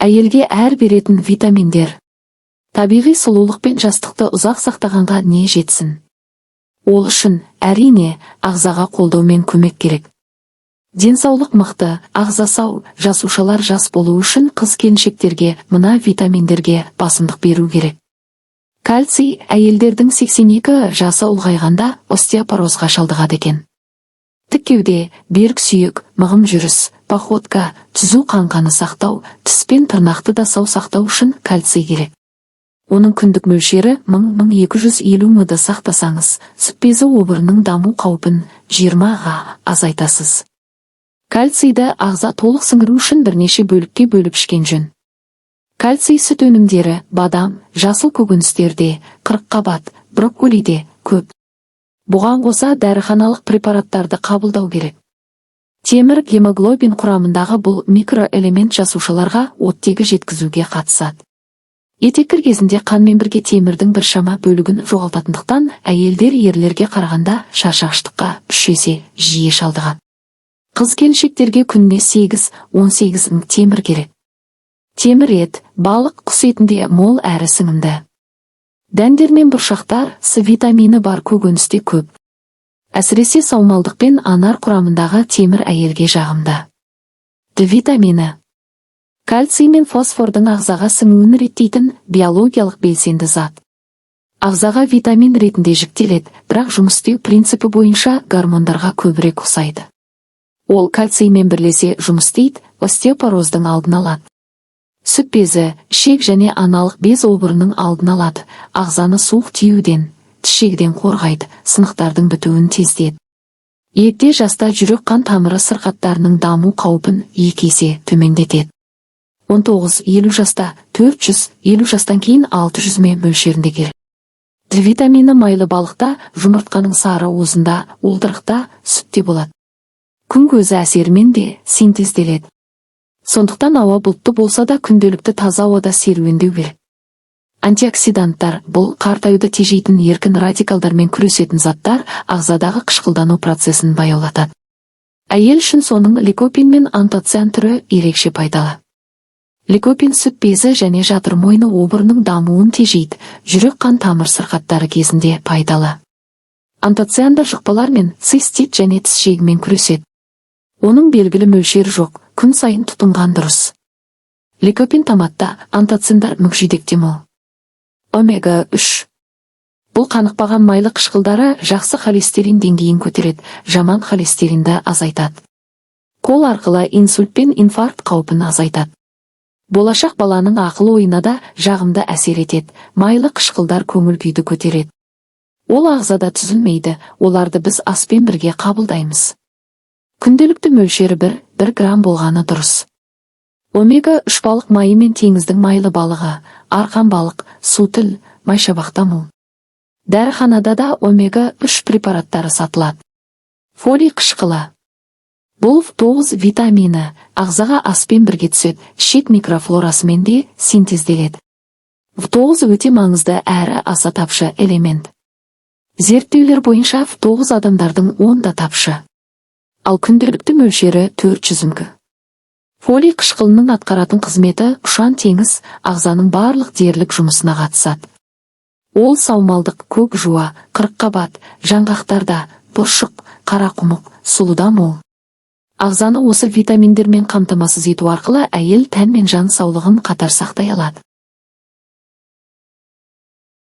Әйелге әр беретін витаминдер. Табиғи сұлулық пен жастықты ұзақ сақтағанға не жетсін? Ол үшін, әрине, ағзаға қолдау мен көмек керек. Денсаулық мықты, ағза сау, жасушалар жас болу үшін қыз-келіншектерге мына витаминдерге басымдық беру керек. Кальций әйелдердің 82 жасы ұлғайғанда остеопорозға шалдығады екен. Тік кеуде, берік сүйек, мығым жүріс, походка, түзу қанқаны сақтау, тіс пен тырнақты да сау сақтау үшін кальций керек. Оның күндік мөлшері 1000-1250 мд сақтасаңыз, сүт безі обырының даму қаупін 20-ға азайтасыз. Кальцийді ағза толық сіңіру үшін бірнеше бөлікке бөліп ішкен жөн. Кальций сүт өнімдері, бадам, жасыл көкөністерде, қырыққабат, брокколиде көп. Бұған қоса дәріханалық препараттарды қабылдау керек. Темір гемоглобин құрамындағы бұл микроэлемент жасушаларға оттегі жеткізуге қатысады. Етеккір кезінде қанмен бірге темірдің біршама бөлігін жоғалтатындықтан әйелдер ерлерге қарағанда шаршағыштыққа 3 есе жиі шалдығады. Қыз-келіншектерге күніне 8-18 мың темір керек. Темір ет, балық, құс етінде мол әрі сіңімді. Дәндер мен бұршақтар С витамині бар көкөністе көп. Әсіресе саумалдық пен анар құрамындағы темір әйелге жағымды. Д витамині. Кальций мен фосфордың ағзаға сіңуін реттейтін биологиялық белсенді зат. Ағзаға витамин ретінде жіктеледі, бірақ жұмыс істеу принципі бойынша гормондарға көбірек ұқсайды. Ол кальциймен бірлесе жұмыс істейді, остеопороздың алдын алады. Сүт безі, ішек және аналық без обырының алдын алады, ағзаны суық тиюден, тішегіден қорғайды, сынықтардың бітуін тездетеді. Егде жаста жүрек қан тамыры сырқаттарының даму қаупін 2 есе төмендетеді. 19-50 жаста 400, 50 жастан кейін 600 мөлшерінде керек. Д витамині майлы балықта, жұмыртқаның сары уызында, уылдырықта, сүтте болады. Күн көзі әсерімен де синтезделеді. Сондықтан ауа бұлтты болса да күнделікті таза ауада серуендеу керек. Антиоксиданттар бұл қартаюды тежейтін еркін радикалдармен күресетін заттар ағзадағы қышқылдану процесін баяулатады. Әйел үшін соның ликопин мен антоциан түрі ерекше пайдалы. Ликопин сүт безі және жатыр мойны обырының дамуын тежейді, жүрек қан тамыр сырқаттары кезінде пайдалы. Антоциандар жұқпалар мен цистит және тіс жегімен күреседі. Оның белгілі мөлшері жоқ, күн сайын тұтынған дұрыс. Ликопин томатта, антоциандар мүкжидекте мол. Омега-3. Бұл қанықпаған майлы қышқылдары жақсы холестерин деңгейін көтереді, жаман холестеринді азайтады. Қол арқылы инсульт пен инфаркт қаупін азайтады. Болашақ баланың ақыл ойына да жағымды әсер етеді, майлы қышқылдар көңіл күйді көтереді. Ол ағзада түзілмейді, оларды біз аспен бірге қабылдаймыз. Күнделікті мөлшері 1 грамм болғаны дұрыс. Омега-3 балық майы мен теңіздің майлы балығы, арқан балық, сутіл, майшабақта мол. Дәріханада да омега-3 препараттары сатылады. Фолий қышқылы. Бұл 9 витамині ағзаға аспен бірге түседі, ішек микрофлорасымен де синтезделеді. 9 өте маңызды әрі аса тапшы элемент. Зерттеулер бойынша 9 адамдардың 10-да тапшы. Ал күнделікті мөлшері 400 мг. Фолий қышқылының атқаратын қызметі ұшан теңіз ағзаның барлық дерлік жұмысына қатысады. Ол саумалдық, көк жуа, қырыққабат, жаңғақтарда, бұршық, қарақұмық, сұлыда мол. Ағзаны осы витаминдермен қамтамасыз ету арқылы әйел тән мен жан саулығын қатар сақтай алады.